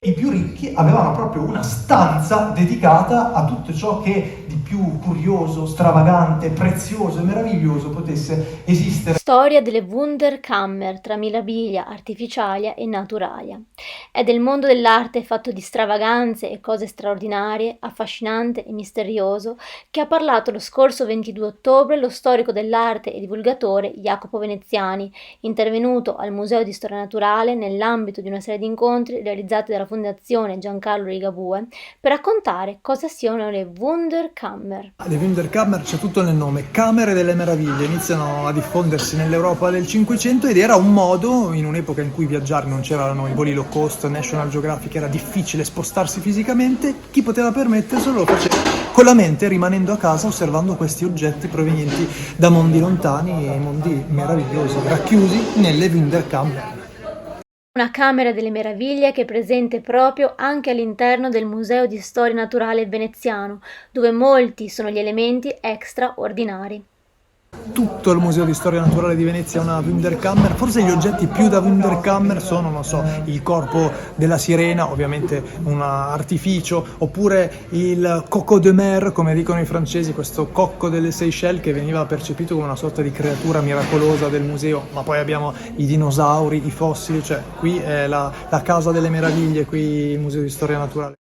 I più ricchi avevano proprio una stanza dedicata a tutto ciò che di più curioso, stravagante, prezioso e meraviglioso potesse esistere. Storia delle Wunderkammer tra meraviglia artificialia e naturalia. È del mondo dell'arte fatto di stravaganze e cose straordinarie, affascinante e misterioso, che ha parlato lo scorso 22 ottobre lo storico dell'arte e divulgatore Jacopo Veneziani, intervenuto al Museo di Storia Naturale nell'ambito di una serie di incontri realizzati dalla Fondazione Giancarlo Ligabue per raccontare cosa siano le Wunderkammer. Le Wunderkammer c'è tutto nel nome, Camere delle Meraviglie, iniziano a diffondersi nell'Europa del Cinquecento ed era un modo, in un'epoca in cui viaggiare non c'erano i voli low cost, National Geographic, era difficile spostarsi fisicamente, chi poteva permetterselo lo faceva con la mente, rimanendo a casa osservando questi oggetti provenienti da mondi lontani e mondi meravigliosi, racchiusi nelle Wunderkammer. Una camera delle meraviglie che è presente proprio anche all'interno del Museo di Storia Naturale veneziano, dove molti sono gli elementi extraordinari. Tutto il Museo di Storia Naturale di Venezia è una Wunderkammer, forse gli oggetti più da Wunderkammer sono, non so, il corpo della sirena, ovviamente un artificio, oppure il coco de mer, come dicono i francesi, questo cocco delle Seychelles che veniva percepito come una sorta di creatura miracolosa del museo, ma poi abbiamo i dinosauri, i fossili, cioè qui è la casa delle meraviglie, qui il Museo di Storia Naturale.